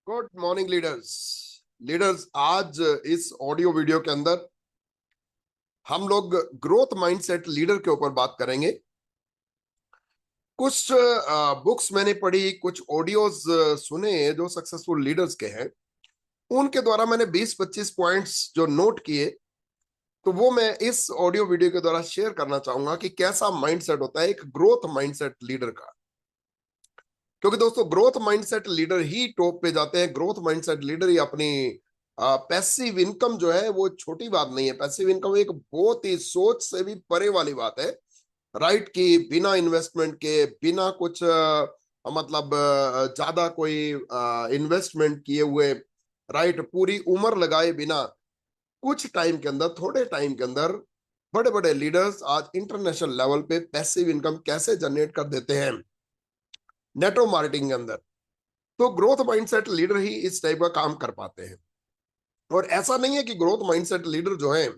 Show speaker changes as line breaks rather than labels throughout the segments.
Good morning leaders. Leaders, आज इस audio video के अंदर हम लोग ग्रोथ माइंडसेट लीडर के ऊपर बात करेंगे। कुछ बुक्स मैंने पढ़ी, कुछ ऑडियोज सुने जो सक्सेसफुल लीडर्स के हैं। उनके द्वारा मैंने 20-25 पॉइंट्स जो नोट किए, तो वो मैं इस ऑडियो वीडियो के द्वारा शेयर करना चाहूंगा कि कैसा माइंडसेट होता है एक ग्रोथ माइंडसेट लीडर का। क्योंकि दोस्तों, ग्रोथ माइंडसेट लीडर ही टॉप पे जाते हैं। ग्रोथ माइंडसेट लीडर ही अपनी पैसिव इनकम जो है वो छोटी बात नहीं है। पैसिव इनकम एक बहुत ही सोच से भी परे वाली बात है, राइट? कि बिना इन्वेस्टमेंट के, बिना कुछ ज्यादा कोई इन्वेस्टमेंट किए हुए, राइट, पूरी उम्र लगाए बिना कुछ टाइम के अंदर, थोड़े टाइम के अंदर बड़े बड़े लीडर्स आज इंटरनेशनल लेवल पे पैसिव इनकम कैसे जनरेट कर देते हैं नेटवर्क मार्केटिंग के अंदर। तो ग्रोथ माइंडसेट लीडर ही इस टाइप का काम कर पाते हैं। और ऐसा नहीं है कि ग्रोथ माइंडसेट लीडर जो है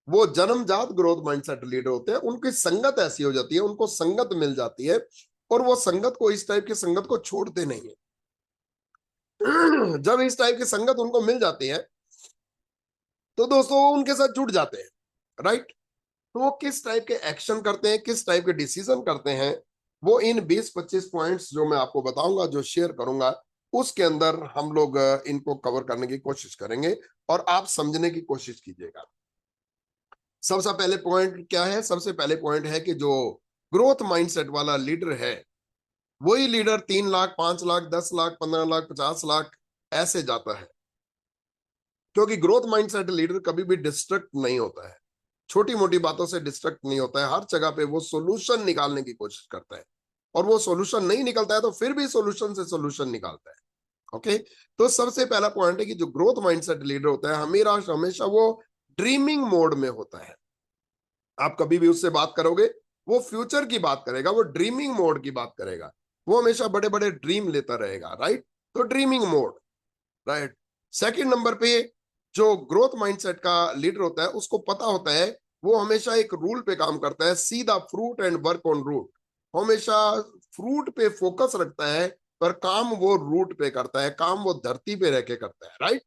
वो जन्मजात ग्रोथ माइंडसेट लीडर होते हैं। उनकी संगत ऐसी हो जाती है, उनको संगत मिल जाती है, और वो संगत को, इस टाइप की संगत को छोड़ते नहीं है। जब इस टाइप की संगत उनको मिल जाती है तो दोस्तों वो उनके साथ जुड़ जाते हैं, राइट? तो वो किस टाइप के एक्शन करते हैं, किस टाइप के डिसीजन करते हैं, वो इन 20-25 पॉइंट्स जो मैं आपको बताऊंगा, जो शेयर करूंगा, उसके अंदर हम लोग इनको कवर करने की कोशिश करेंगे और आप समझने की कोशिश कीजिएगा। सबसे पहले पॉइंट क्या है? सबसे पहले पॉइंट है कि जो ग्रोथ माइंडसेट वाला लीडर है वही लीडर 3 लाख, 5 लाख, 10 लाख, 15 लाख, 50 लाख ऐसे जाता है। क्योंकि ग्रोथ माइंडसेट लीडर कभी भी डिस्ट्रैक्ट नहीं होता है, छोटी मोटी बातों से डिस्ट्रैक्ट नहीं होता है। हर जगह पे वो सोल्यूशन निकालने की कोशिश करता है, और वो सोल्यूशन नहीं निकलता है तो फिर भी सोल्यूशन से सोल्यूशन निकालता है। ओके, तो सबसे पहला पॉइंट है कि जो ग्रोथ माइंडसेट लीडर होता है हमेशा हमेशा वो ड्रीमिंग मोड में होता है। आप कभी भी उससे बात करोगे, वो फ्यूचर की बात करेगा, वो ड्रीमिंग मोड की बात करेगा। वो हमेशा बड़े बड़े ड्रीम लेता रहेगा, राइट? तो dreaming mode, right. Second number पे जो ग्रोथ माइंडसेट का लीडर होता है उसको पता होता है, वो हमेशा एक रूल पे काम करता है, see the fruit and work on root. हमेशा फ्रूट पे फोकस रखता है, पर काम वो रूट पे करता है, काम वो धरती पे रह के करता है, राइट?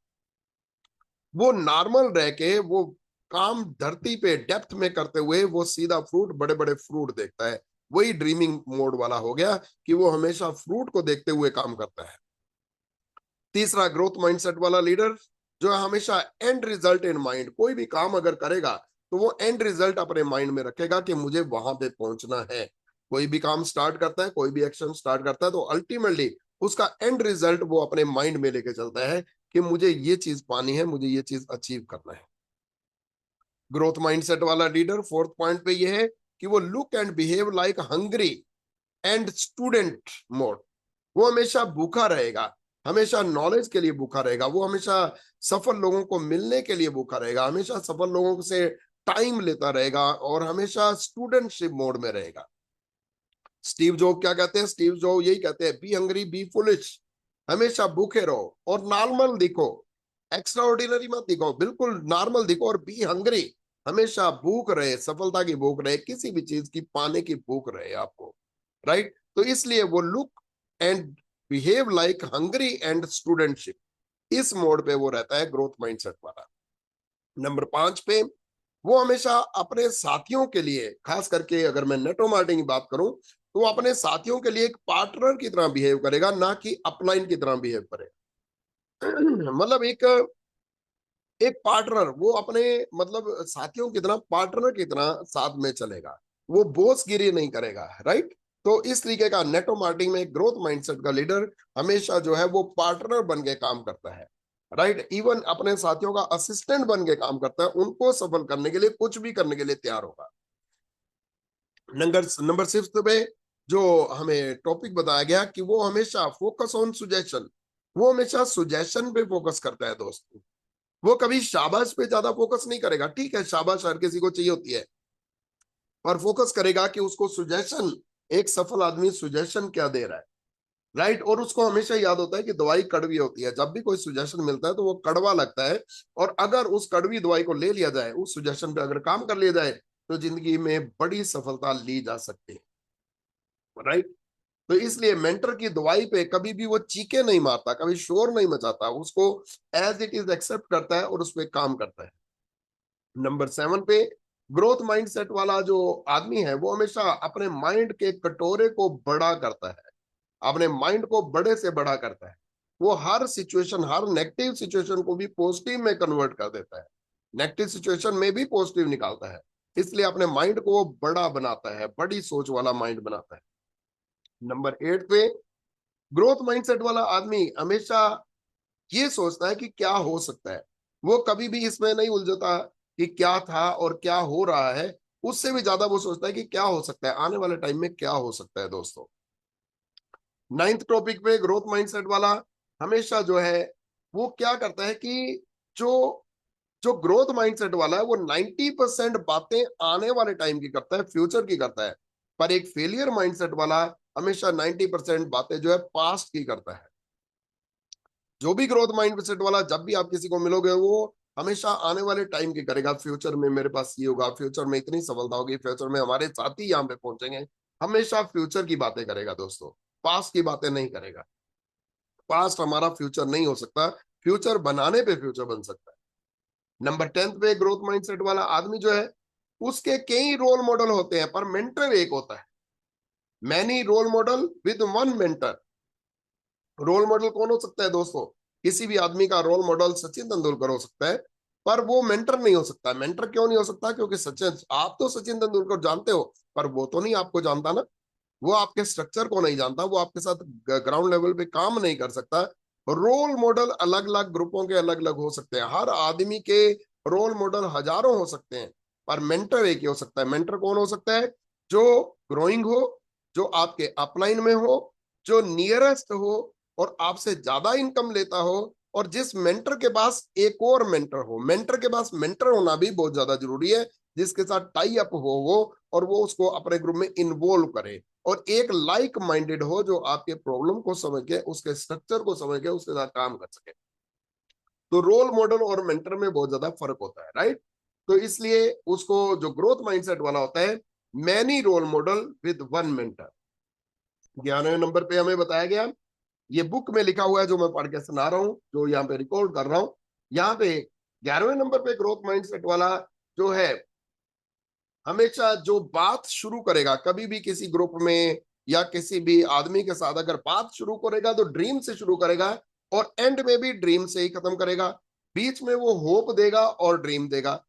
वो नॉर्मल रह के वो काम धरती पे डेप्थ में करते हुए वो सीधा फ्रूट, बड़े बड़े फ्रूट देखता है। वही ड्रीमिंग मोड वाला हो गया कि वो हमेशा फ्रूट को देखते हुए काम करता है। तीसरा, ग्रोथ माइंडसेट वाला लीडर जो है हमेशा एंड रिजल्ट इन माइंड। कोई भी काम अगर करेगा तो वो एंड रिजल्ट अपने माइंड में रखेगा कि मुझे वहां पे पहुंचना है। कोई भी काम स्टार्ट करता है, कोई भी एक्शन स्टार्ट करता है, तो अल्टीमेटली उसका एंड रिजल्ट वो अपने माइंड में लेके चलता है कि मुझे ये चीज पानी है, मुझे ये चीज अचीव करना है। ग्रोथ माइंडसेट वाला लीडर फोर्थ पॉइंट पे ये है कि वो look and behave like hungry and student mode. वो हमेशा भूखा रहेगा, हमेशा नॉलेज के लिए भूखा रहेगा, वो हमेशा सफल लोगों को मिलने के लिए भूखा रहेगा, हमेशा सफल लोगों से टाइम लेता रहेगा, और हमेशा स्टूडेंटशिप मोड में रहेगा। स्टीव जॉब क्या कहते हैं? स्टीव जॉब यही कहते हैं, बी हंग्री बी फुलिश। हमेशा भूखे रहो और नॉर्मल दिखो, एक्स्ट्रा ऑर्डिनरी मत दिखो, बिल्कुल नॉर्मल दिखो, और बी हंग्री, हमेशा भूख रहे, सफलता की भूख रहे, किसी भी चीज की पाने की भूख रहे आपको, राइट? तो इसलिए वो look and behave like hungry and studentship, इस मोड पे वो रहता है, ग्रोथ माइंडसेट वाला। नंबर 5 पे वो हमेशा अपने साथियों के लिए, खास करके अगर मैं नेटवर्क मार्केटिंग की बात करूं, तो वो अपने साथियों के लिए एक पार्टनर की तरह बिहेव करेगा, ना कि अपलाइन की तरह बिहेव करेगा। मतलब एक एक पार्टनर, वो अपने मतलब साथियों की तरह, पार्टनर की तरह साथ में चलेगा, वो बोसगिरी नहीं करेगा, राइट? तो इस तरीके का नेटवर्क मार्केटिंग में ग्रोथ माइंडसेट का लीडर हमेशा जो है वो पार्टनर बन के काम करता है, राइट? इवन अपने साथियों का असिस्टेंट बन के काम करता है, उनको सफल करने के लिए कुछ भी करने के लिए तैयार होगा। नंबर नंबर 6 पे जो हमें टॉपिक बताया गया कि वो हमेशा फोकस ऑन सुजेशन, वो हमेशा सुजेशन पे फोकस करता है दोस्तों। वो कभी शाबाश पे ज्यादा फोकस नहीं करेगा, ठीक है, शाबाश हर किसी को चाहिए होती है, पर फोकस करेगा कि उसको सुजेशन, एक सफल आदमी सुजेशन क्या दे रहा है, राइट? और उसको हमेशा याद होता है कि दवाई कड़वी होती है। जब भी कोई सुजेशन मिलता है तो वो कड़वा लगता है, और अगर उस कड़वी दवाई को ले लिया जाए, उस सुजेशन पे अगर काम कर लिया जाए, तो जिंदगी में बड़ी सफलता ली जा सकती है, राइट? तो इसलिए मेंटर की दवाई पे कभी भी वो चीखे नहीं मारता, कभी शोर नहीं मचाता, उसको एज इट इज एक्सेप्ट करता है और उस पर काम करता है। नंबर 7 पे ग्रोथ माइंडसेट वाला जो आदमी है वो हमेशा अपने माइंड के कटोरे को बड़ा करता है, अपने माइंड को बड़े से बड़ा करता है। वो हर सिचुएशन, हर नेगेटिव सिचुएशन को भी पॉजिटिव में कन्वर्ट कर देता है, नेगेटिव सिचुएशन में भी पॉजिटिव निकालता है। इसलिए अपने माइंड को वो बड़ा बनाता है, बड़ी सोच वाला माइंड बनाता है। नंबर 8 पे ग्रोथ माइंडसेट वाला आदमी हमेशा ये सोचता है कि क्या हो सकता है, वो कभी भी इसमें नहीं उलझता कि क्या था और क्या हो रहा है, उससे भी ज्यादा वो सोचता है कि क्या हो सकता है, आने वाले टाइम में क्या हो सकता है दोस्तों। 9th टॉपिक पे ग्रोथ माइंडसेट वाला हमेशा जो है वो क्या करता है कि जो जो ग्रोथ माइंडसेट वाला है वो 90% बातें आने वाले टाइम की करता है, फ्यूचर की करता है। पर एक फेलियर माइंडसेट वाला हमेशा 90% बातें जो है पास्ट की करता है। जो भी ग्रोथ माइंडसेट वाला जब भी आप किसी को मिलोगे वो हमेशा आने वाले टाइम की करेगा, फ्यूचर में मेरे पास ये होगा, फ्यूचर में इतनी सफलता होगी, फ्यूचर में हमारे साथी यहाँ पे पहुंचेंगे। हमेशा फ्यूचर की बातें करेगा दोस्तों, पास्ट की बातें नहीं करेगा। पास्ट हमारा फ्यूचर नहीं हो सकता, फ्यूचर बनाने पे फ्यूचर बन सकता है। नंबर 10 पे ग्रोथ माइंडसेट वाला आदमी जो है उसके कई रोल मॉडल होते हैं पर मेंटर एक होता है। Many role model with one mentor. Role model कौन हो सकता है दोस्तों? किसी भी आदमी का रोल मॉडल सचिन तेंदुलकर हो सकता है, पर वो मेंटर नहीं हो सकता। मेंटर क्यों नहीं हो सकता? क्योंकि सचिन, आप तो सचिन तेंदुलकर जानते हो पर वो तो नहीं आपको जानता ना, वो आपके स्ट्रक्चर को नहीं जानता, वो आपके साथ ग्राउंड लेवल पे काम नहीं कर सकता। रोल मॉडल अलग अलग ग्रुपों के अलग अलग हो सकते हैं, हर आदमी के रोल मॉडल हजारों हो सकते हैं, पर मेंटर एक ही हो सकता है। मेंटर कौन हो सकता है? जो ग्रोइंग हो, जो आपके अपलाइन में हो, जो नियरेस्ट हो और आपसे ज्यादा इनकम लेता हो, और जिस मेंटर के पास एक और मेंटर हो। मेंटर के पास मेंटर होना भी बहुत ज्यादा जरूरी है, जिसके साथ टाई अप हो वो, और वो उसको अपने ग्रुप में इन्वॉल्व करे, और एक लाइक माइंडेड हो जो आपके प्रॉब्लम को समझ के, उसके स्ट्रक्चर को समझ के उसके साथ काम कर सके। तो रोल मॉडल और मेंटर में बहुत ज्यादा फर्क होता है, राइट? तो इसलिए उसको जो ग्रोथ माइंडसेट वाला होता है, many role model with one mentor. 11वें नंबर पे हमें बताया गया, ये बुक में लिखा हुआ है जो मैं पढ़ के सुना रहा हूं, जो यहाँ पे रिकॉर्ड कर रहा हूं। यहाँ पे 11वें नंबर पे ग्रोथ माइंडसेट वाला जो है हमेशा जो बात शुरू करेगा कभी भी किसी ग्रुप में या किसी भी आदमी के साथ, अगर बात शुरू करेगा तो ड्रीम से शुरू करेगा और एंड में भी ड्रीम से ही खत्म करेगा। बीच में वो होप देगा और ड्रीम देगा।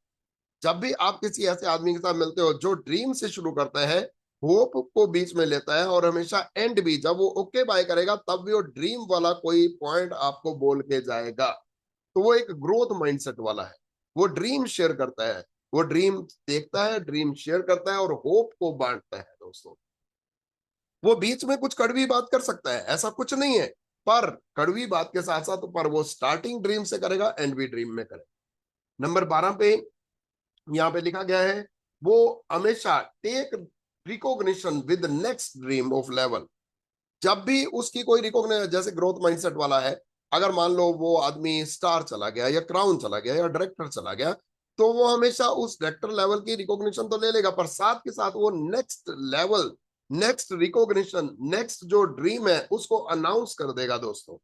जब भी आप किसी ऐसे आदमी के साथ मिलते हो जो ड्रीम से शुरू करता है, होप को बीच में लेता है, और हमेशा एंड भी जब वो ओके बाय करेगा तब भी वो ड्रीम वाला कोई पॉइंट आपको बोल के जाएगा, तो वो एक ग्रोथ माइंडसेट वाला है। वो ड्रीम शेयर करता है, वो ड्रीम देखता है, ड्रीम शेयर करता है और होप को बांटता है दोस्तों। वो बीच में कुछ कड़वी बात कर सकता है, ऐसा कुछ नहीं है, पर कड़वी बात के साथ साथ पर वो स्टार्टिंग ड्रीम से करेगा, एंड भी ड्रीम में करेगा। नंबर 12 पे यहाँ पे लिखा गया है, वो हमेशा take recognition with next dream of level. जब भी उसकी कोई रिकॉग्निशन, जैसे ग्रोथ माइंडसेट वाला है, अगर मान लो वो आदमी स्टार चला गया या क्राउन चला गया या डायरेक्टर चला गया, तो वो हमेशा उस डायरेक्टर लेवल की रिकॉग्निशन तो ले लेगा, पर साथ के साथ वो next level, next recognition, next जो ड्रीम है उसको अनाउंस कर देगा दोस्तों।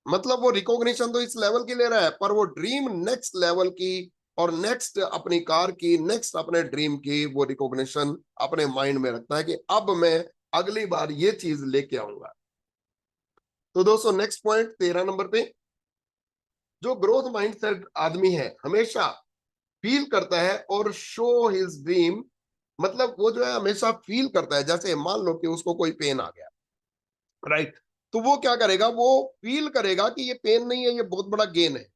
मतलब वो रिकॉग्निशन तो इस लेवल की ले रहा है, पर वो ड्रीम नेक्स्ट लेवल की और नेक्स्ट अपनी कार की, नेक्स्ट अपने ड्रीम की वो रिकॉग्निशन अपने माइंड में रखता है कि अब मैं अगली बार ये चीज लेके आऊंगा। तो दोस्तों नेक्स्ट पॉइंट 13 नंबर पे, जो ग्रोथ माइंडसेट आदमी है हमेशा फील करता है और शो हिज ड्रीम। मतलब वो जो है हमेशा फील करता है, जैसे मान लो कि उसको कोई पेन आ गया, राइट? तो वो क्या करेगा, वो फील करेगा कि ये पेन नहीं है, ये बहुत बड़ा गेन है,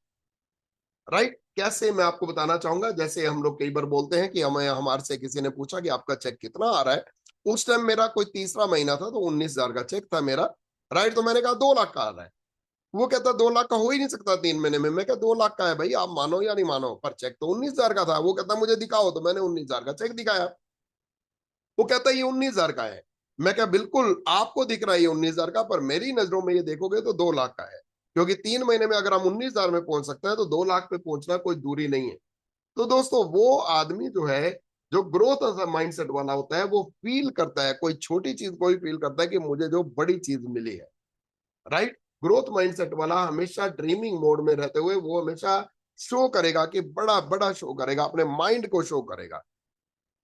राइट? कैसे, मैं आपको बताना चाहूंगा। जैसे हम लोग कई बार बोलते हैं कि हमें, हमारे से किसी ने पूछा कि आपका चेक कितना आ रहा है, उस टाइम मेरा कोई तीसरा महीना था तो 19,000 का चेक था मेरा, राइट? तो मैंने कहा 2 लाख का आ रहा है। वो कहता 2 लाख का हो ही नहीं सकता 3 महीने में। मैं क्या, 2 लाख का है भाई, आप मानो या नहीं मानो, पर चेक तो 19,000 का था। वो कहता मुझे दिखाओ, तो मैंने 19,000 का चेक दिखाया। वो कहता ये 19,000 का है। मैं क्या, बिल्कुल आपको दिख रहा है ये 19,000 का, पर मेरी नजरों में ये देखोगे तो 2 लाख का है, क्योंकि 3 महीने में अगर हम 19,000 में पहुंच सकते हैं तो 2 लाख पे पहुंचना कोई दूरी नहीं है। तो दोस्तों वो आदमी जो है जो ग्रोथ माइंडसेट वाला होता है वो फील करता है, कोई छोटी चीज को ही फील करता है कि मुझे जो बड़ी चीज मिली है, राइट। ग्रोथ माइंडसेट वाला हमेशा ड्रीमिंग मोड में रहते हुए वो हमेशा शो करेगा, कि बड़ा बड़ा शो करेगा, अपने माइंड को शो करेगा,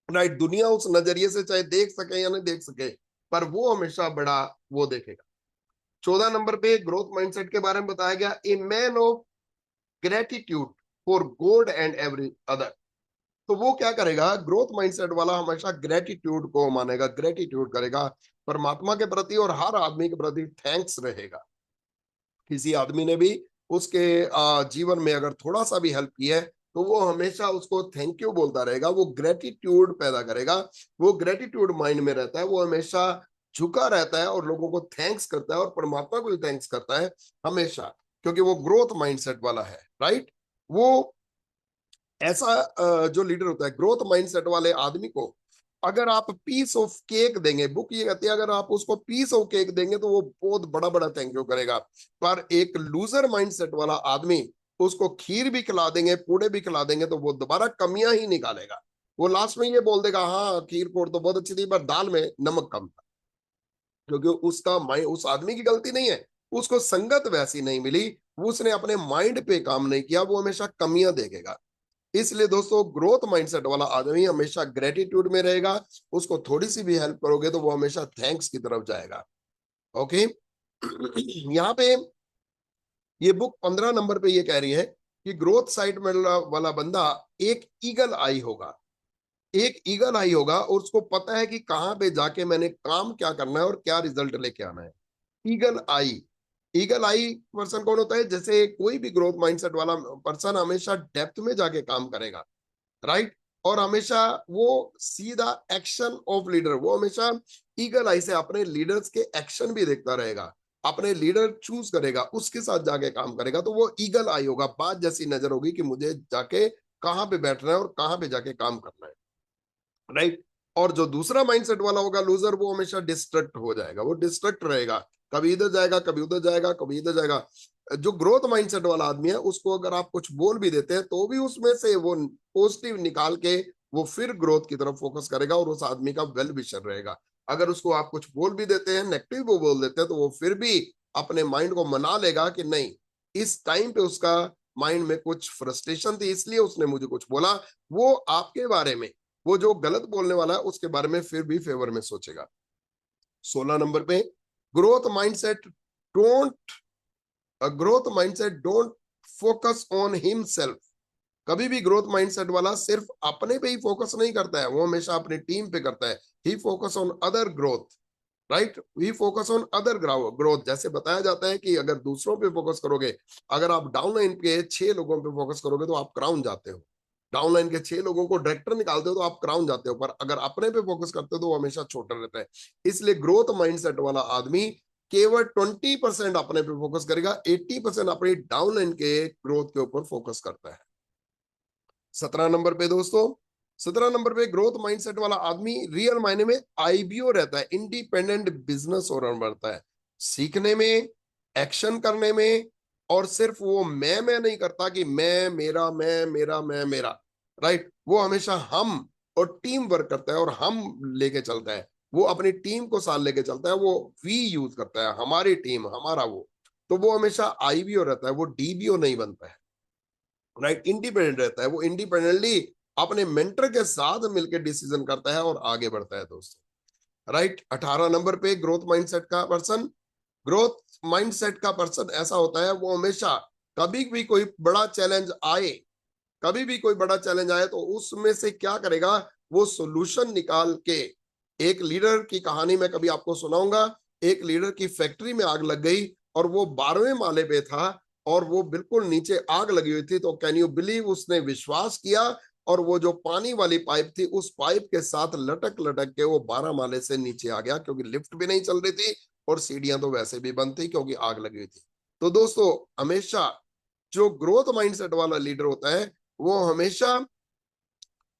राइट। दुनिया उस नजरिए से चाहे देख सके या नहीं देख सके, पर वो हमेशा बड़ा वो देखेगा। 14 नंबर पे ग्रोथ माइंडसेट के बारे में बताया गया, a man of gratitude for God and every other. तो वो क्या करेगा, ग्रोथ माइंडसेट वाला हमेशा ग्रेटिट्यूड को मानेगा, ग्रेटिट्यूड करेगा परमात्मा के प्रति और हर आदमी के प्रति थैंक्स रहेगा। किसी आदमी ने भी उसके जीवन में अगर थोड़ा सा भी हेल्प की है तो वो हमेशा उसको थैंक यू बोलता रहेगा, वो ग्रेटिट्यूड पैदा करेगा, वो ग्रेटिट्यूड माइंड में रहता है, वो हमेशा झुका रहता है और लोगों को थैंक्स करता है और परमात्मा को भी थैंक्स करता है हमेशा, क्योंकि वो ग्रोथ माइंडसेट वाला है, राइट। वो ऐसा जो लीडर होता है ग्रोथ माइंडसेट वाले आदमी को, अगर आप पीस ऑफ केक देंगे, बुक ये कहती है अगर आप उसको पीस ऑफ केक देंगे तो वो बहुत बड़ा बड़ा थैंक यू करेगा। पर एक लूजर माइंडसेट वाला आदमी, उसको खीर भी खिला देंगे, पूड़े भी खिला देंगे तो वो दोबारा कमियां ही निकालेगा। वो लास्ट में ये बोल देगा, हाँ खीर पूड़ तो बहुत अच्छी थी पर दाल में नमक कम था, क्योंकि उसका माइंड, उस आदमी की गलती नहीं है, उसको संगत वैसी नहीं मिली, उसने अपने माइंड पे काम नहीं किया, वो हमेशा कमियां देखेगा। इसलिए दोस्तों ग्रोथ माइंडसेट वाला आदमी हमेशा ग्रेटिट्यूड में रहेगा, उसको थोड़ी सी भी हेल्प करोगे तो वो हमेशा थैंक्स की तरफ जाएगा। ओके। यहाँ पे ये बुक 15 नंबर पे ये कह रही है कि ग्रोथ साइट वाला बंदा एक ईगल आई होगा, एक ईगल आई होगा और उसको पता है कि कहाँ पे जाके मैंने काम क्या करना है और क्या रिजल्ट लेके आना है। ईगल आई, ईगल आई पर्सन कौन होता है, जैसे कोई भी ग्रोथ माइंडसेट वाला पर्सन हमेशा डेप्थ में जाके काम करेगा, राइट। और हमेशा वो सीधा एक्शन ऑफ लीडर, वो हमेशा ईगल आई से अपने लीडर्स के एक्शन भी देखता रहेगा, अपने लीडर चूज करेगा, उसके साथ जाके काम करेगा, तो वो ईगल आई होगा, बात जैसी नजर होगी कि मुझे जाके कहाँ पे बैठना है और कहाँ पे जाके काम करना है, राइट। और जो दूसरा माइंडसेट वाला होगा लूजर, वो हमेशा डिस्ट्रैक्ट हो जाएगा, वो डिस्ट्रैक्ट रहेगा, कभी इधर जाएगा कभी उधर जाएगा कभी इधर जाएगा। जो ग्रोथ माइंडसेट वाला आदमी है उसको अगर आप कुछ बोल भी देते हैं तो भी उसमें से वो पॉजिटिव निकाल के वो फिर ग्रोथ की तरफ फोकस करेगा और उस आदमी का वेल विशर रहेगा। अगर उसको आप कुछ बोल भी देते हैं, नेगेटिव वो बोल देते हैं, तो वो फिर भी अपने माइंड को मना लेगा कि नहीं, इस टाइम पे उसका माइंड में कुछ फ्रस्ट्रेशन थी इसलिए उसने मुझे कुछ बोला। वो आपके बारे में, वो जो गलत बोलने वाला है उसके बारे में फिर भी फेवर में सोचेगा। 16 नंबर पे growth mindset don't growth mindset don't focus on himself. कभी भी ग्रोथ माइंडसेट वाला सिर्फ अपने पे ही फोकस नहीं करता है, वो हमेशा अपनी टीम पे करता है। He focus on other growth, right. We focus on other growth. जैसे बताया जाता है कि अगर दूसरों पे फोकस करोगे, अगर आप डाउनलाइन के 6 लोगों पे फोकस करोगे तो आप क्राउन जाते हो, डाउनलाइन के 6 लोगों को डायरेक्टर निकालते हो तो आप क्राउन जाते हो, पर अगर अपने पे फोकस करते हो तो वो हमेशा छोटा रहता है। इसलिए ग्रोथ माइंडसेट वाला आदमी केवल 20% अपने पे फोकस करेगा, 80% अपनी डाउनलाइन के ग्रोथ के ऊपर फोकस करता है। 17 नंबर पे दोस्तों, 17 नंबर पे ग्रोथ माइंडसेट वाला आदमी रियल मायने में आईबीओ रहता है, इंडिपेंडेंट बिजनेस ओनर बनता है, सीखने में, एक्शन करने में। और सिर्फ वो मैं नहीं करता कि मैं मेरा, राइट। वो हमेशा हम और टीम वर्क करता है और हम लेके चलता है, वो अपनी टीम को साथ लेके चलता है, वो वी यूज करता है, हमारी टीम हमारा वो। तो वो हमेशा आईबीओ रहता है, वो डीबीओ नहीं बनता है, राइट। इंडिपेंडेंट रहता है, वो इंडिपेंडेंटली अपने मेंटर के साथ मिलकर डिसीजन करता है और आगे बढ़ता है दोस्तों, राइट। 18 नंबर पे ग्रोथ माइंडसेट का पर्सन, ग्रोथ माइंडसेट का पर्सन ऐसा होता है, वो हमेशा कभी भी कोई बड़ा चैलेंज आए, कभी भी कोई बड़ा चैलेंज आए तो उसमें से क्या करेगा, वो सोल्यूशन निकाल के। एक लीडर की कहानी मैं कभी आपको सुनाऊंगा। एक लीडर की फैक्ट्री में आग लग गई और वो 12वें माले पे था और वो बिल्कुल नीचे आग लगी हुई थी, तो कैन यू बिलीव, उसने विश्वास किया और वो जो पानी वाली पाइप थी उस पाइप के साथ लटक लटक के वो 12 माले से नीचे आ गया, क्योंकि लिफ्ट भी नहीं चल रही थी और सीढ़ियां तो वैसे भी बंद थी क्योंकि आग लगी हुई थी। तो दोस्तों हमेशा जो ग्रोथ माइंडसेट वाला लीडर होता है वो हमेशा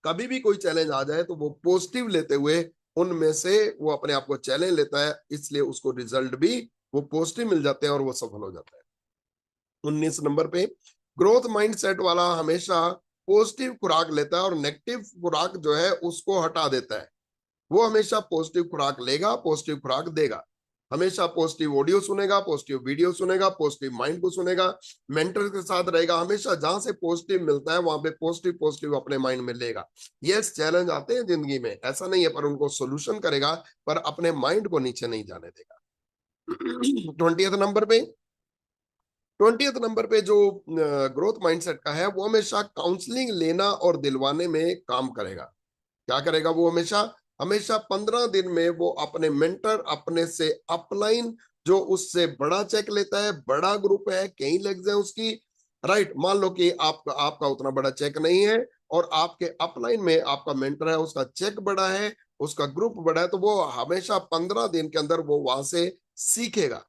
कभी भी कोई चैलेंज आ जाए तो वो पॉजिटिव लेते हुए उनमें से वो अपने आप को चैलेंज लेता है, इसलिए उसको रिजल्ट भी वो पॉजिटिव मिल जाते हैं और वो सफल हो जाता है। 19 नंबर पे ग्रोथ माइंडसेट वाला हमेशा पॉजिटिव खुराक लेता है और नेगेटिव खुराक जो है उसको हटा देता है। वो हमेशा पॉजिटिव खुराक लेगा, पॉजिटिव खुराक देगा, हमेशा पॉजिटिव ऑडियो सुनेगा, पॉजिटिव वीडियो सुनेगा, पॉजिटिव माइंड को सुनेगा, मेंटर के साथ रहेगा, हमेशा जहां से पॉजिटिव मिलता है वहां पे पॉजिटिव पॉजिटिव अपने माइंड में लेगा। यस, चैलेंज आते हैं जिंदगी में, ऐसा नहीं है, पर उनको सोल्यूशन करेगा, पर अपने माइंड को नीचे नहीं जाने देगा। 20th नंबर पे, 20th नंबर पे जो ग्रोथ माइंडसेट का है, वो हमेशा काउंसलिंग लेना और दिलवाने में काम करेगा। क्या करेगा वो? हमेशा हमेशा 15 दिन में वो अपने मेंटर, अपने से अपलाइन, जो उससे बड़ा चेक लेता है, बड़ा ग्रुप है, कई लेग्स है उसकी, राइट, मान लो कि आपका आपका उतना बड़ा चेक नहीं है और आपके अपलाइन में आपका मेंटर है, उसका चेक बड़ा है, उसका ग्रुप बड़ा है, तो वो हमेशा 15 दिन के अंदर वो वहां से सीखेगा,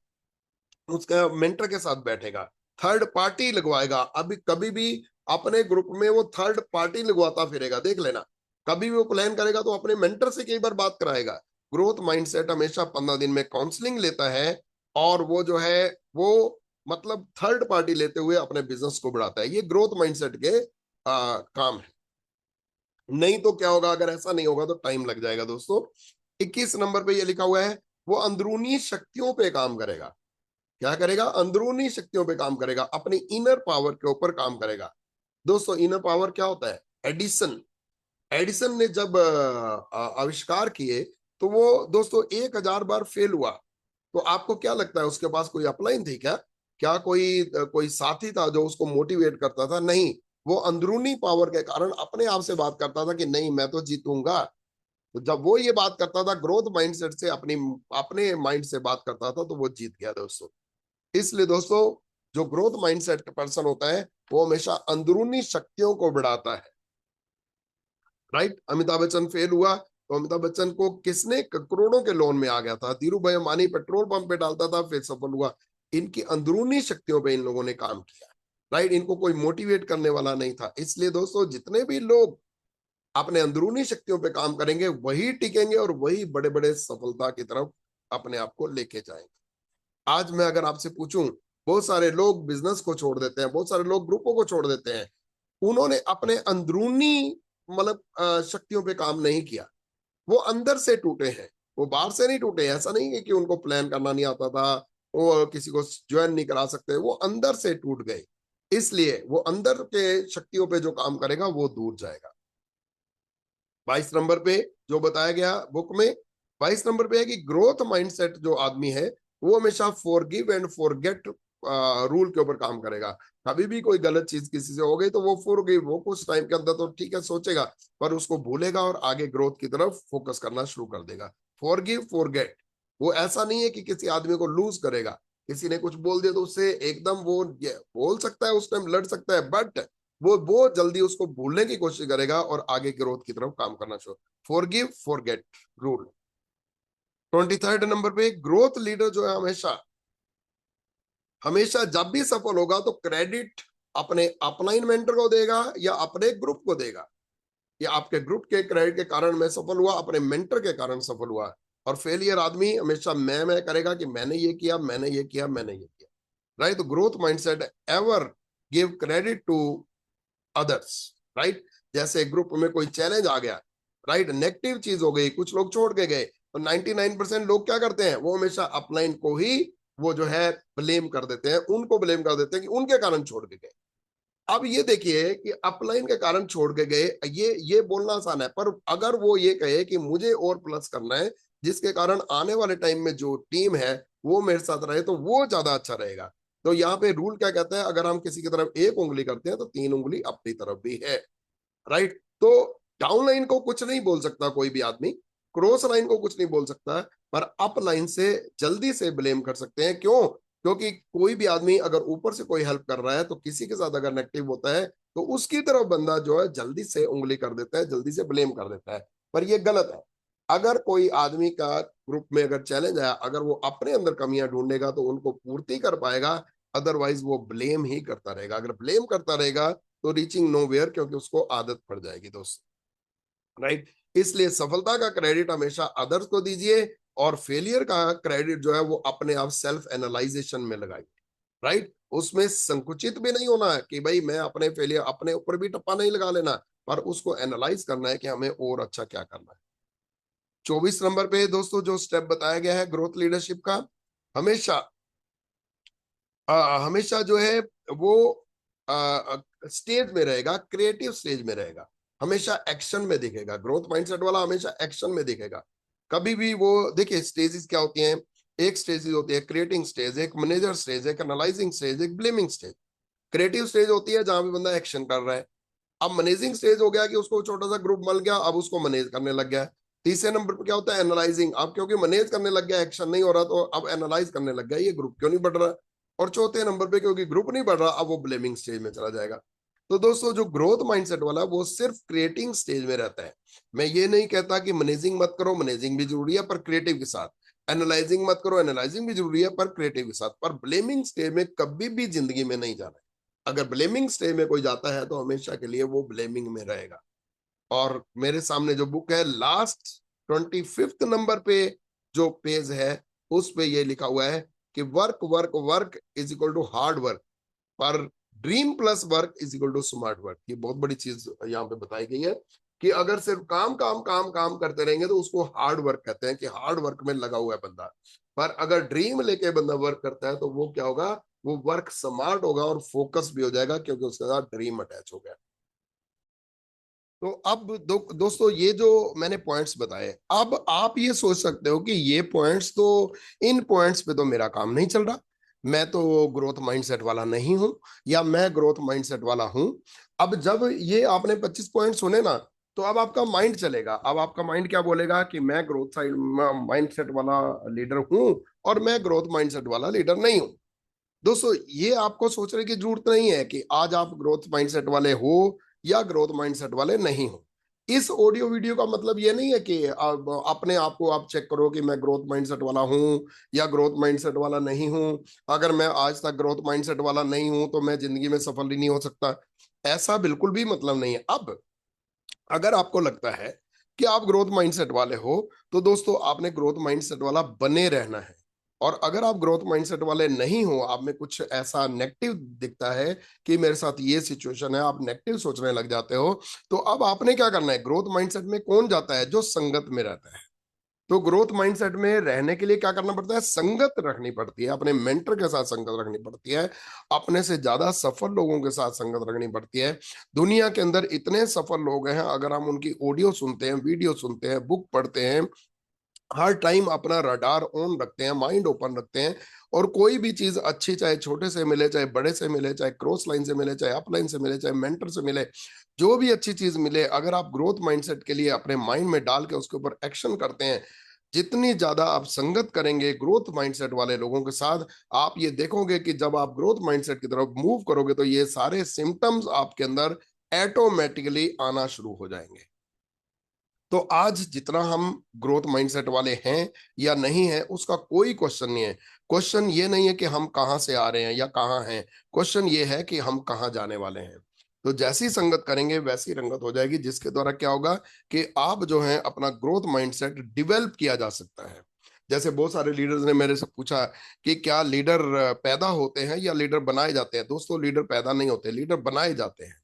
उसका मेंटर के साथ बैठेगा, थर्ड पार्टी लगवाएगा। अभी कभी भी अपने ग्रुप में वो थर्ड पार्टी लगवाता फिरेगा, देख लेना। कभी भी वो प्लान करेगा तो अपने मेंटर से कई बार बात कराएगा। ग्रोथ माइंडसेट हमेशा 15 दिन में काउंसलिंग लेता है और वो जो है वो मतलब थर्ड पार्टी लेते हुए अपने बिजनेस को बढ़ाता है। ये ग्रोथ माइंडसेट के काम है। नहीं तो क्या होगा? अगर ऐसा नहीं होगा तो टाइम लग जाएगा दोस्तों। 21 नंबर पे ये लिखा हुआ है, वो अंदरूनी शक्तियों पे काम करेगा। क्या करेगा? अंदरूनी शक्तियों पे काम करेगा, अपनी इनर पावर के ऊपर काम करेगा। दोस्तों, इनर पावर क्या होता है? एडिसन, एडिसन ने जब आविष्कार किए तो वो दोस्तों 1000 बार फेल हुआ। तो आपको क्या लगता है, उसके पास कोई अपलाइन थी क्या? क्या कोई साथी था जो उसको मोटिवेट करता था? नहीं, वो अंदरूनी पावर के कारण अपने आप से बात करता था कि नहीं, मैं तो जीतूंगा। तो जब वो ये बात करता था ग्रोथ माइंडसेट से, अपनी अपने माइंड से बात करता था, तो वो जीत गया दोस्तों। इसलिए दोस्तों, जो ग्रोथ माइंडसेट का पर्सन होता है वो हमेशा अंदरूनी शक्तियों को बढ़ाता है, राइट। अमिताभ बच्चन फेल हुआ तो अमिताभ बच्चन को किसने करोड़ों के लोन में आ गया था, धीरू भाई अंबानी पेट्रोल पंप पे डालता था, फिर सफल हुआ। इनकी अंदरूनी शक्तियों पे इन लोगों ने काम किया, राइट। इनको कोई मोटिवेट करने वाला नहीं था। इसलिए दोस्तों, जितने भी लोग अपने अंदरूनी शक्तियों पे काम करेंगे वही टिकेंगे और वही बड़े बड़े सफलता की तरफ अपने आप को लेके जाएंगे। आज मैं अगर आपसे पूछूं, बहुत सारे लोग बिजनेस को छोड़ देते हैं, बहुत सारे लोग ग्रुपों को छोड़ देते हैं, उन्होंने अपने अंदरूनी मतलब शक्तियों पे काम नहीं किया। वो अंदर से टूटे हैं, वो बाहर से नहीं टूटे। ऐसा नहीं है कि उनको प्लान करना नहीं आता था, वो किसी को ज्वाइन नहीं करा सकते, वो अंदर से टूट गए। इसलिए वो अंदर के शक्तियों पे जो काम करेगा वो दूर जाएगा। 22 नंबर पे जो बताया गया बुक में, 22 नंबर पे है कि ग्रोथ माइंडसेट जो आदमी है वो हमेशा फॉरगिव एंड फॉरगेट रूल के ऊपर काम करेगा। कभी भी कोई गलत चीज किसी से हो गई तो वो फॉरगिव, वो कुछ टाइम के अंदर तो ठीक है सोचेगा, पर उसको भूलेगा और आगे ग्रोथ की तरफ फोकस करना शुरू कर देगा। फॉरगिव फॉरगेट, वो ऐसा नहीं है कि किसी आदमी को लूज करेगा। किसी ने कुछ बोल दिया तो उससे एकदम वो बोल सकता है, उस टाइम लड़ सकता है, बट वो जल्दी उसको भूलने की कोशिश करेगा और आगे ग्रोथ की तरफ काम करना शुरू। Forgive forget rule. 23rd number पे, ग्रोथ लीडर जो है हमेशा हमेशा जब भी सफल होगा तो क्रेडिट अपने अपलाइन मेंटर को देगा या अपने ग्रुप को देगा। ये आपके ग्रुप के क्रेडिट के कारण मैं सफल हुआ, अपने मेंटर के कारण सफल हुआ। और फेलियर आदमी हमेशा मैं करेगा कि मैंने ये किया, मैंने ये किया, मैंने ये किया, राइट। तो growth mindset ever give credit to others, right. जैसे ग्रुप में कोई चैलेंज आ गया, राइट, नेगेटिव चीज हो गई, कुछ लोग छोड़ के गए, तो 99% लोग क्या करते हैं, वो हमेशा अपलाइन को ही वो जो है ब्लेम कर देते हैं, उनको ब्लेम कर देते हैं कि उनके कारण छोड़ के गए। अब ये देखिए कि अपलाइन के कारण छोड़ के गए, ये बोलना आसान है, पर अगर वो ये कहे कि मुझे और प्लस करना है जिसके कारण आने वाले टाइम में जो टीम है वो मेरे साथ रहे, तो वो ज्यादा अच्छा रहेगा। तो यहाँ पे रूल क्या कहता है, अगर हम किसी की तरफ एक उंगली करते हैं तो 3 उंगली अपनी तरफ भी है, राइट। तो डाउन लाइन को कुछ नहीं बोल सकता कोई भी आदमी, क्रॉस लाइन को कुछ नहीं बोल सकता, पर अप लाइन से जल्दी से ब्लेम कर सकते हैं। क्यों? क्योंकि कोई भी आदमी अगर ऊपर से कोई हेल्प कर रहा है तो किसी के साथ अगर नेगेटिव होता है तो उसकी तरफ बंदा जो है जल्दी से उंगली कर देता है, जल्दी से ब्लेम कर देता है। पर ये गलत है। अगर कोई आदमी का ग्रुप में अगर चैलेंज आया, अगर वो अपने अंदर कमियां ढूंढेगा तो उनको पूर्ति कर पाएगा, अदरवाइज वो ब्लेम ही करता रहेगा। अगर ब्लेम करता रहेगा तो रीचिंग नो वेयर, क्योंकि उसको आदत पड़ जाएगी दोस्त, राइट। इसलिए सफलता का क्रेडिट हमेशा अदर्स को दीजिए और फेलियर का क्रेडिट जो है वो अपने आप सेल्फ एनालाइजेशन में लगाइए। राइट। उसमें संकुचित भी नहीं होना है कि भाई मैं अपने फेलियर अपने ऊपर भी टप्पा नहीं लगा लेना, पर उसको एनालाइज करना है कि हमें और अच्छा क्या करना है। 24 नंबर पे दोस्तों जो स्टेप बताया गया है ग्रोथ लीडरशिप का, हमेशा हमेशा जो है वो स्टेज में रहेगा, क्रिएटिव स्टेज में रहेगा, हमेशा एक्शन में दिखेगा। ग्रोथ माइंडसेट वाला हमेशा एक्शन में दिखेगा। कभी भी वो देखिए स्टेजेस क्या होती हैं, एक स्टेज होती है क्रिएटिंग स्टेज, एक मैनेजर स्टेज, एक एनालाइजिंग स्टेज, एक ब्लेमिंग स्टेज। क्रिएटिव स्टेज होती है जहां पे बंदा एक्शन कर रहा है। अब मैनेजिंग स्टेज हो गया कि उसको छोटा सा ग्रुप मिल गया, अब उसको मैनेज करने लग गया है। तीसरे नंबर पर क्या होता है एनालाइजिंग, अब क्योंकि मैनेज करने लग गया, एक्शन नहीं हो रहा, तो अब एनालाइज करने लग गया ये ग्रुप क्यों नहीं बढ़ रहा। और चौथे नंबर पे क्योंकि ग्रुप नहीं बढ़ रहा, अब वो ब्लेमिंग स्टेज में चला जाएगा। तो दोस्तों जो ग्रोथ माइंडसेट वाला है वो सिर्फ क्रिएटिंग स्टेज में रहता है। मैं ये नहीं कहता कि मैनेजिंग मत करो, मैनेजिंग भी जरूरी है पर क्रिएटिव के साथ। एनालाइजिंग मत करो, एनालाइजिंग भी जरूरी है पर क्रिएटिव के साथ। पर ब्लेमिंग स्टेज में कभी भी जिंदगी में नहीं जाना है। अगर ब्लेमिंग स्टेज में कोई जाता है तो हमेशा के लिए वो ब्लेमिंग में रहेगा। और मेरे सामने जो बुक है लास्ट 25th नंबर पे जो पेज है उस पे ये लिखा हुआ है कि work work work is equal to hard work, पर dream plus work is equal to smart work. ये बहुत बड़ी चीज यहाँ पे बताई गई है कि अगर सिर्फ काम काम काम काम करते रहेंगे तो उसको हार्ड वर्क कहते हैं कि हार्ड वर्क में लगा हुआ है बंदा। पर अगर ड्रीम लेके बंदा वर्क करता है तो वो क्या होगा, वो वर्क स्मार्ट होगा और फोकस भी हो जाएगा क्योंकि उसके साथ ड्रीम अटैच हो गया। तो अब दोस्तों ये जो मैंने पॉइंट्स बताए, अब आप ये सोच सकते हो कि ये पॉइंट्स तो, इन पॉइंट्स पे तो मेरा काम नहीं चल रहा, मैं तो ग्रोथ माइंडसेट वाला नहीं हूं, या मैं ग्रोथ माइंडसेट वाला हूं। अब जब ये आपने 25 पॉइंट सुने ना, तो अब आपका माइंड चलेगा। अब आपका माइंड क्या बोलेगा कि मैं ग्रोथ साइड माइंडसेट वाला लीडर हूं और मैं ग्रोथ माइंडसेट वाला लीडर नहीं हूं। दोस्तों ये आपको सोचने की जरूरत नहीं है कि आज आप ग्रोथ माइंडसेट वाले हो या ग्रोथ माइंडसेट वाले नहीं हो। इस ऑडियो वीडियो का मतलब ये नहीं है कि आप अपने आप को आप चेक करो कि मैं ग्रोथ माइंडसेट वाला हूं या ग्रोथ माइंडसेट वाला नहीं हूं। अगर मैं आज तक ग्रोथ माइंडसेट वाला नहीं हूं तो मैं जिंदगी में सफल ही नहीं हो सकता। ऐसा बिल्कुल भी मतलब नहीं है। अब अगर आपको लगता है कि आप ग्रोथ माइंडसेट वाले हो तो दोस्तों आपने ग्रोथ माइंडसेट वाला बने रहना है। और अगर आप ग्रोथ माइंडसेट वाले नहीं हो, आप में कुछ ऐसा नेगेटिव दिखता है कि मेरे साथ ये सिचुएशन है, आप नेगेटिव सोचने लग जाते हो, तो अब आपने क्या करना है, ग्रोथ माइंडसेट में कौन जाता है, जो संगत में रहता है। तो ग्रोथ माइंडसेट में रहने के लिए क्या करना पड़ता है, संगत रखनी पड़ती है, अपने मेंटर के साथ संगत रखनी पड़ती है, अपने से ज्यादा सफल लोगों के साथ संगत रखनी पड़ती है। दुनिया के अंदर इतने सफल लोग हैं, अगर हम उनकी ऑडियो सुनते हैं, वीडियो सुनते हैं, बुक पढ़ते हैं, हर टाइम अपना रडार ऑन रखते हैं, माइंड ओपन रखते हैं, और कोई भी चीज अच्छी चाहे छोटे से मिले, चाहे बड़े से मिले, चाहे क्रॉस लाइन से मिले, चाहे अप लाइन से मिले, चाहे मेंटर से मिले, जो भी अच्छी चीज मिले, अगर आप ग्रोथ माइंडसेट के लिए अपने माइंड में डाल के उसके ऊपर एक्शन करते हैं, जितनी ज्यादा आप संगत करेंगे ग्रोथ माइंडसेट वाले लोगों के साथ, आप ये देखोगे कि जब आप ग्रोथ माइंडसेट की तरफ मूव करोगे तो ये सारे सिम्टम्स आपके अंदर ऑटोमेटिकली आना शुरू हो जाएंगे। तो आज जितना हम ग्रोथ माइंडसेट वाले हैं या नहीं है उसका कोई क्वेश्चन नहीं है। क्वेश्चन ये नहीं है कि हम कहाँ से आ रहे हैं या कहाँ हैं, क्वेश्चन ये है कि हम कहाँ जाने वाले हैं। तो जैसी संगत करेंगे वैसी रंगत हो जाएगी, जिसके द्वारा क्या होगा कि आप जो है अपना ग्रोथ माइंडसेट डिवेल्प किया जा सकता है। जैसे बहुत सारे लीडर्स ने मेरे से पूछा कि क्या लीडर पैदा होते हैं या लीडर बनाए जाते हैं। दोस्तों लीडर पैदा नहीं होते, लीडर बनाए जाते हैं।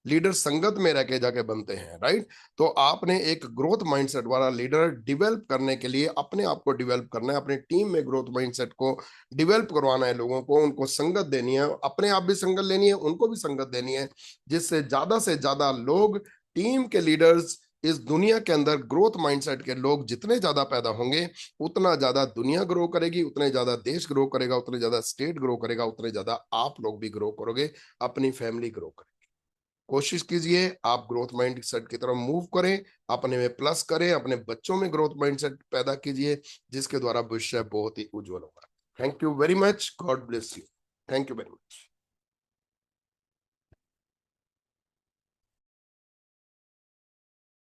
लीडर संगत में रह के जाके बनते हैं, राइट। तो आपने एक ग्रोथ माइंडसेट वाला लीडर डिवेल्प करने के लिए अपने आप को डिवेल्प करना है, अपने टीम में ग्रोथ माइंडसेट को डिवेल्प करवाना है, लोगों को उनको संगत देनी है, अपने आप भी संगत लेनी है, उनको भी संगत देनी है, जिससे से ज्यादा लोग, टीम के लीडर्स, इस दुनिया के अंदर ग्रोथ माइंडसेट के लोग जितने ज्यादा पैदा होंगे, उतना ज्यादा दुनिया ग्रो करेगी, उतने ज्यादा देश ग्रो करेगा, उतने ज्यादा स्टेट ग्रो करेगा, उतने ज्यादा आप लोग भी ग्रो करोगे, अपनी फैमिली ग्रो करेगी। कोशिश कीजिए आप ग्रोथ माइंडसेट की तरफ मूव करें, अपने में प्लस करें, अपने बच्चों में ग्रोथ माइंडसेट पैदा कीजिए, जिसके द्वारा भविष्य बहुत ही उज्जवल होगा। Thank you very much, God bless you. Thank you very much.